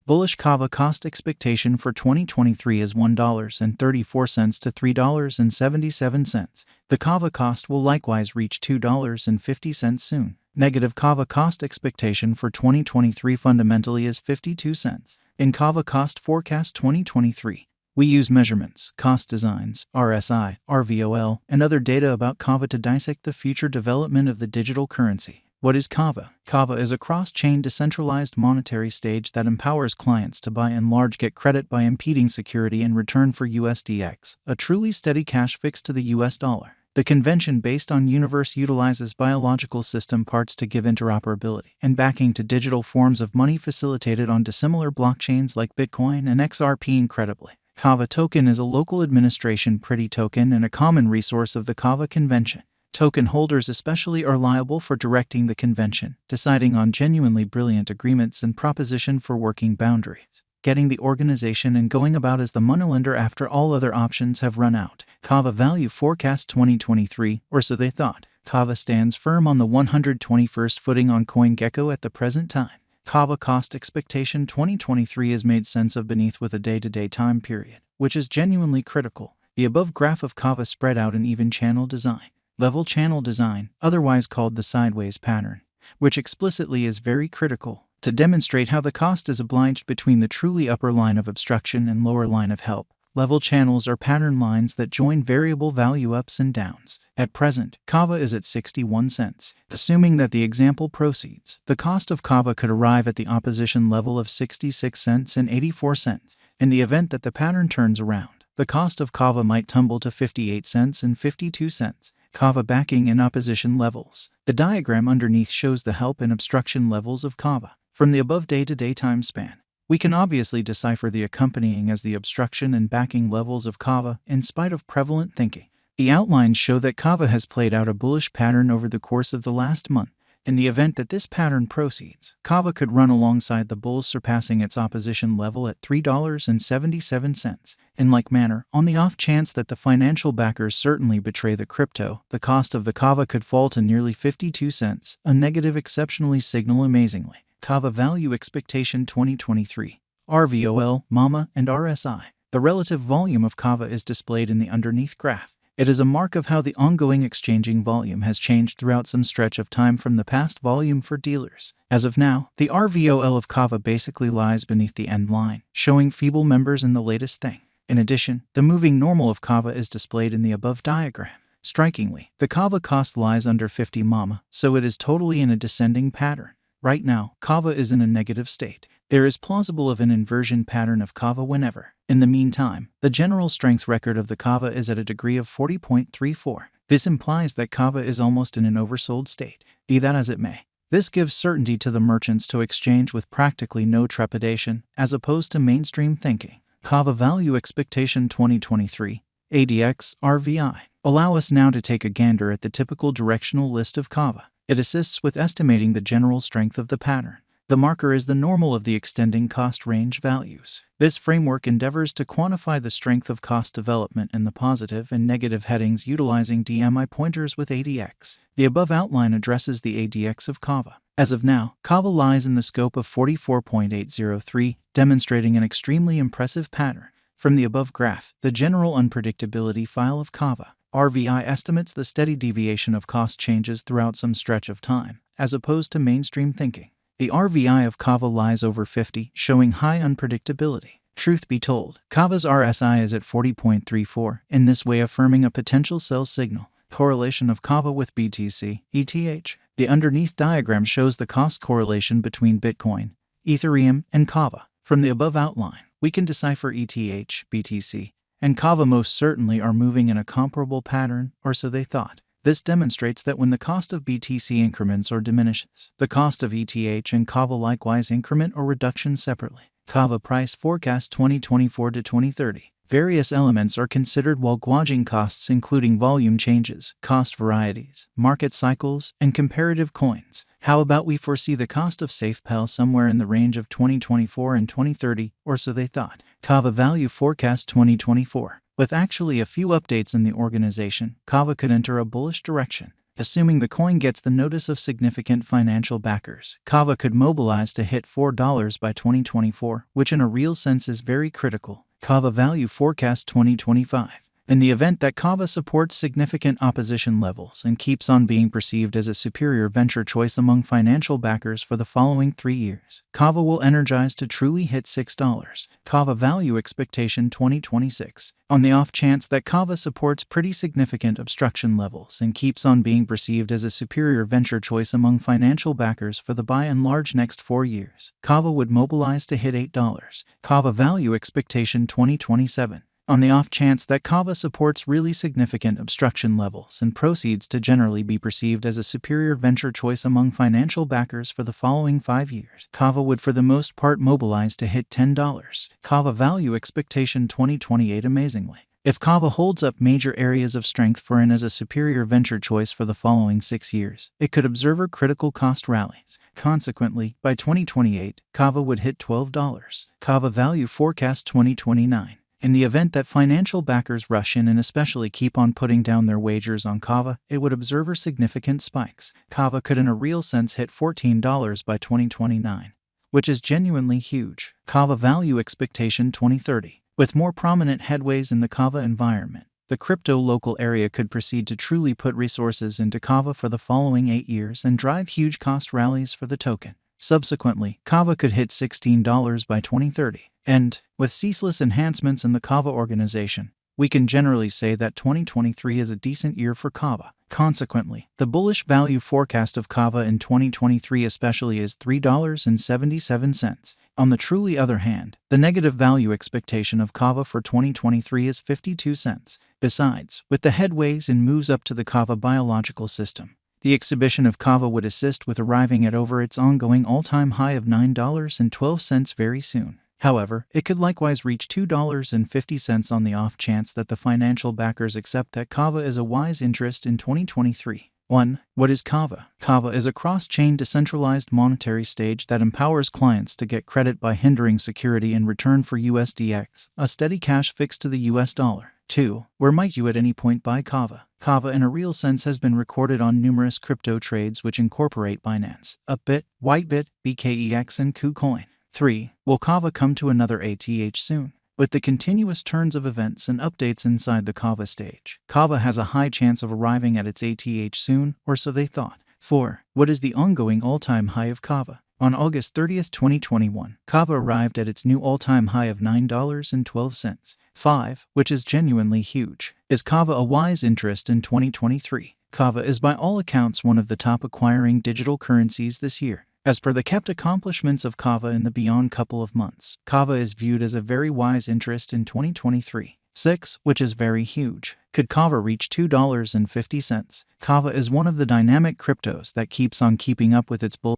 Bullish Kava cost expectation for 2023 is $1.34 to $3.77. The Kava cost will likewise reach $2.50 soon. Negative Kava cost expectation for 2023 fundamentally is 52 cents. In Kava cost forecast 2023, we use measurements, cost designs, RSI, RVOL, and other data about Kava to dissect the future development of the digital currency. What is Kava? Kava is a cross-chain decentralized monetary stage that empowers clients to by and large get credit by impeding security in return for USDX, a truly steady cash fixed to the US dollar. The convention based on Universe utilizes biological system parts to give interoperability and backing to digital forms of money facilitated on dissimilar blockchains like Bitcoin and XRP incredibly. Kava token is a local administration pretty token and a common resource of the Kava convention. Token holders especially are liable for directing the convention, deciding on genuinely brilliant agreements and proposition for working boundaries, getting the organization and going about as the moneylender after all other options have run out. Kava value forecast 2023, or so they thought. Kava stands firm on the 121st footing on CoinGecko at the present time. Kava cost expectation 2023 is made sense of beneath with a day-to-day time period, which is genuinely critical. The above graph of Kava spread out an even channel design. Level channel design, otherwise called the sideways pattern, which explicitly is very critical to demonstrate how the cost is obliged between the truly upper line of obstruction and lower line of help. Level channels are pattern lines that join variable value ups and downs. At present, Kava is at 61 cents. Assuming that the example proceeds, the cost of Kava could arrive at the opposition level of 66 cents and 84 cents. In the event that the pattern turns around, the cost of Kava might tumble to 58 cents and 52 cents. Kava backing and opposition levels. The diagram underneath shows the help and obstruction levels of Kava. From the above day-to-day time span, we can obviously decipher the accompanying as the obstruction and backing levels of Kava in spite of prevalent thinking. The outlines show that Kava has played out a bullish pattern over the course of the last month. In the event that this pattern proceeds, Kava could run alongside the bulls, surpassing its opposition level at $3.77. In like manner, on the off chance that the financial backers certainly betray the crypto, the cost of the Kava could fall to nearly 52 cents, a negative exceptionally signal amazingly. Kava value expectation 2023, RVOL, MAMA, and RSI. The relative volume of Kava is displayed in the underneath graph. It is a mark of how the ongoing exchanging volume has changed throughout some stretch of time from the past volume for dealers. As of now, the RVOL of Kava basically lies beneath the end line, showing feeble members in the latest thing. In addition, the moving normal of Kava is displayed in the above diagram. Strikingly, the Kava cost lies under 50 MAMA, so it is totally in a descending pattern. Right now, Kava is in a negative state. There is plausible of an inversion pattern of Kava whenever. In the meantime, the general strength record of the Kava is at a degree of 40.34. This implies that Kava is almost in an oversold state. Be that as it may, this gives certainty to the merchants to exchange with practically no trepidation, as opposed to mainstream thinking. Kava value expectation 2023, ADX, RVI. Allow us now to take a gander at the typical directional list of Kava. It assists with estimating the general strength of the pattern. The marker is the normal of the extending cost range values. This framework endeavors to quantify the strength of cost development in the positive and negative headings utilizing DMI pointers with ADX. The above outline addresses the ADX of Kava. As of now, Kava lies in the scope of 44.803, demonstrating an extremely impressive pattern. From the above graph, the general unpredictability file of Kava, RVI estimates the steady deviation of cost changes throughout some stretch of time, as opposed to mainstream thinking. The RVI of Kava lies over 50, showing high unpredictability. Truth be told, Kava's RSI is at 40.34, in this way affirming a potential sell signal. Correlation of Kava with BTC, ETH. The underneath diagram shows the cost correlation between Bitcoin, Ethereum, and Kava. From the above outline, we can decipher ETH, BTC, and Kava most certainly are moving in a comparable pattern, or so they thought. This demonstrates that when the cost of BTC increments or diminishes, the cost of ETH and Kava likewise increment or reduction separately. Kava price forecast 2024 to 2030. Various elements are considered while gauging costs, including volume changes, cost varieties, market cycles, and comparative coins. How about we foresee the cost of SafePal somewhere in the range of 2024 and 2030, or so they thought. Kava value forecast 2024. With actually a few updates in the organization, Kava could enter a bullish direction. Assuming the coin gets the notice of significant financial backers, Kava could mobilize to hit $4 by 2024, which in a real sense is very critical. Kava Value Forecast 2025. In the event that Kava supports significant opposition levels and keeps on being perceived as a superior venture choice among financial backers for the following 3 years, Kava will energize to truly hit $6. Kava Value Expectation 2026. On the off chance that Kava supports pretty significant obstruction levels and keeps on being perceived as a superior venture choice among financial backers for the by and large next 4 years, Kava would mobilize to hit $8. Kava Value Expectation 2027. On the off chance that Kava supports really significant obstruction levels and proceeds to generally be perceived as a superior venture choice among financial backers for the following 5 years, Kava would for the most part mobilize to hit $10. Kava Value Expectation 2028. Amazingly, if Kava holds up major areas of strength for and as a superior venture choice for the following 6 years, it could observe critical cost rallies. Consequently, by 2028, Kava would hit $12. Kava Value Forecast 2029. In the event that financial backers rush in and especially keep on putting down their wagers on Kava, it would observe significant spikes. Kava could in a real sense hit $14 by 2029, which is genuinely huge. Kava Value Expectation 2030. With more prominent headways in the Kava environment, the crypto local area could proceed to truly put resources into Kava for the following 8 years and drive huge cost rallies for the token. Subsequently, Kava could hit $16 by 2030. And, with ceaseless enhancements in the Kava organization, we can generally say that 2023 is a decent year for Kava. Consequently, the bullish value forecast of Kava in 2023 especially is $3.77. On the truly other hand, the negative value expectation of Kava for 2023 is 52 cents. Besides, with the headways and moves up to the Kava biological system, the exhibition of Kava would assist with arriving at over its ongoing all-time high of $9.12 very soon. However, it could likewise reach $2.50 on the off chance that the financial backers accept that Kava is a wise interest in 2023. 1. What is Kava? Kava is a cross-chain decentralized monetary stage that empowers clients to get credit by hindering security in return for USDX, a steady cash fixed to the US dollar. 2. Where might you at any point buy Kava? Kava in a real sense has been recorded on numerous crypto trades which incorporate Binance, Upbit, Whitebit, BKEX and KuCoin. 3. Will Kava come to another ATH soon? With the continuous turns of events and updates inside the Kava stage, Kava has a high chance of arriving at its ATH soon, or so they thought. 4. What is the ongoing all-time high of Kava? On August 30th, 2021, Kava arrived at its new all-time high of $9.12. 5. Which is genuinely huge. Is Kava a wise interest in 2023? Kava is by all accounts one of the top acquiring digital currencies this year. As per the kept accomplishments of Kava in the beyond couple of months, Kava is viewed as a very wise interest in 2023. 6. Which is very huge. Could Kava reach $2.50? Kava is one of the dynamic cryptos that keeps on keeping up with its bull